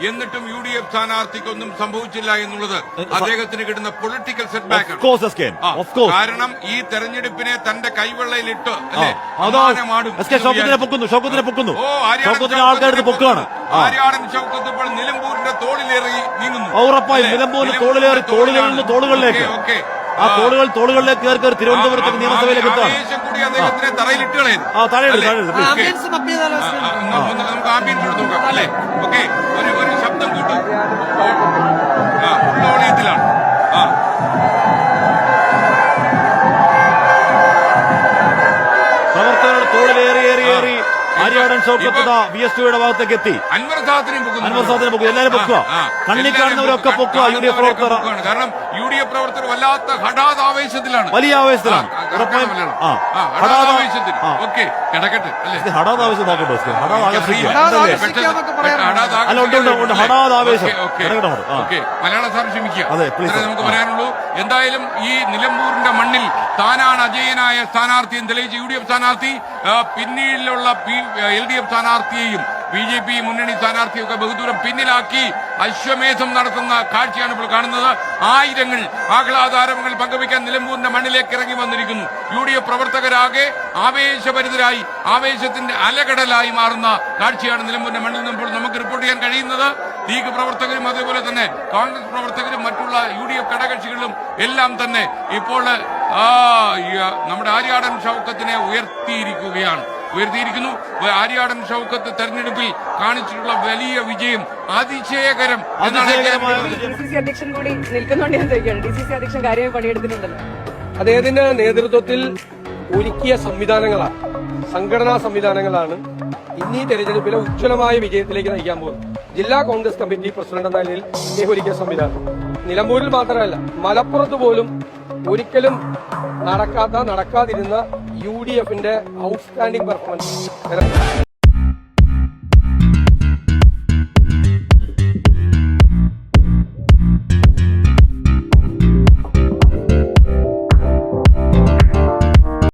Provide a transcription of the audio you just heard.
എന്നിട്ടും UDF സ്ഥാനാർത്ഥിക്കൊന്നും സംഭവിച്ചില്ല എന്നുള്ളത് അദ്ദേഹത്തിന് കിട്ടുന്ന പൊളിറ്റിക്കൽ സെറ്റ്ബാക്ക് ആണ്. കാരണം ഈ തെരഞ്ഞെടുപ്പിനെ തന്റെ കൈവെള്ളയിലിട്ട് ആര്യാടൻ ഷൗക്കത്ത് ഇപ്പോൾ നിലമ്പൂരിന്റെ തോളിലേറി നീങ്ങുന്നു. ഉറപ്പായും നിലമ്പൂരിന്റെ തോളിലേറി തോളുകളിൽ നിന്ന് തോളുകളിലേക്ക് ആ തോളുകളിലേക്ക് കയറി തിരുവനന്തപുരത്തേക്ക് നിയമസഭയിലേക്ക് എത്താൻ കൂടി അദ്ദേഹത്തിനെ തറയിലിട്ട് കളയുന്നു. നമുക്ക് ആംബിയൻസ് നോക്കാം അല്ലേ? ഓക്കെ, ഒരു ശബ്ദം കൂട്ടും ഓളിയത്തിലാണ്. പ്രവർത്തകർ തോളിലേറി ആര്യാടൻ ഷൗക്കത്ത് VS2യുടെ ഭാഗത്തേക്ക് എത്തി. അൻവർ സാദത്തിനെ പൊക്കുക, എല്ലാവരും പൊക്കുക, കണ്ണി കാണുന്നവരൊക്കെ പൊക്കുക. UDF പ്രവർത്തകർ, കാരണം UDF പ്രവർത്തകർ വല്ലാത്ത ഹഠാത് ആവേശത്തിലാണ്, വലിയ ആവേശത്തിലാണ്. ഹഠാത് ആവേശത്തിൽ. ഓക്കെ, കിടക്കട്ടെ അല്ലേ? ഹഠാത് ആവേശം നോക്കട്ടോ, ഹഠാത് ആവേശം. മലയാള സാർ ക്ഷമിക്കുക, നമുക്ക് പറയാനുള്ളൂ. എന്തായാലും ഈ നിലമ്പൂരിന്റെ മണ്ണിൽ താനാണ് അജയനായ സ്ഥാനാർത്ഥി എന്ന് തെളിയിച്ച UDF സ്ഥാനാർത്ഥി പിന്നീടുള്ള LDF സ്ഥാനാർത്ഥിയെയും BJP മുന്നണി സ്ഥാനാർത്ഥിയൊക്കെ ബഹുദൂരം പിന്നിലാക്കി അശ്വമേധം നടത്തുന്ന കാഴ്ചയാണ് ഇപ്പോൾ കാണുന്നത്. ആയിരങ്ങൾ ആഹ്ലാദാരവങ്ങൾ പങ്കുവയ്ക്കാൻ നിലമ്പൂരിന്റെ മണ്ണിലേക്ക് ഇറങ്ങി വന്നിരിക്കുന്നു. UDF പ്രവർത്തകരാകെ ആവേശഭരിതരായി ആവേശത്തിന്റെ അലകടലായി മാറുന്ന കാഴ്ചയാണ് നിലമ്പൂരിന്റെ മണ്ണിൽ നിന്ന് നമുക്ക് റിപ്പോർട്ട് ചെയ്യാൻ കഴിയുന്നത്. ലീഗ് പ്രവർത്തകരും അതേപോലെ തന്നെ കോൺഗ്രസ് പ്രവർത്തകരും മറ്റുള്ള UDF ഘടകകക്ഷികളും എല്ലാം തന്നെ ഇപ്പോൾ നമ്മുടെ ആര്യാടൻ ഷൗക്കത്തിനെ ഉയർത്തിയിരിക്കുന്നു. ആര്യാടൻ ഷൗക്കത്ത് തെരഞ്ഞെടുപ്പിൽ കാണിച്ചിട്ടുള്ള വലിയ വിജയം അതിശയകരം. അധ്യക്ഷൻ കൂടി നിൽക്കുന്നുണ്ട് ഞാൻ ചോദിക്കുകയാണ്. DCC അധ്യക്ഷൻ കാര്യമായി പണിയെടുത്തിട്ടുണ്ടല്ലോ. അദ്ദേഹത്തിന്റെ നേതൃത്വത്തിൽ ഒരുക്കിയ സംവിധാനങ്ങളാണ്, സംഘടനാ സംവിധാനങ്ങളാണ് ഇന്നീ തെരഞ്ഞെടുപ്പിലെ ഉജ്ജ്വലമായ വിജയത്തിലേക്ക് നയിക്കാൻ പോകുന്നത്. ജില്ലാ കോൺഗ്രസ് കമ്മിറ്റി പ്രസിഡന്റ് എന്ന നിലയിൽ അദ്ദേഹം ഒരുക്കിയ സംവിധാനം നിലമ്പൂരിൽ മാത്രമല്ല മലപ്പുറത്ത് പോലും ഒരിക്കലും നടക്കാതിരുന്ന UDFന്റെ ഔട്ട്സ്റ്റാൻഡിംഗ് പെർഫോമൻസ്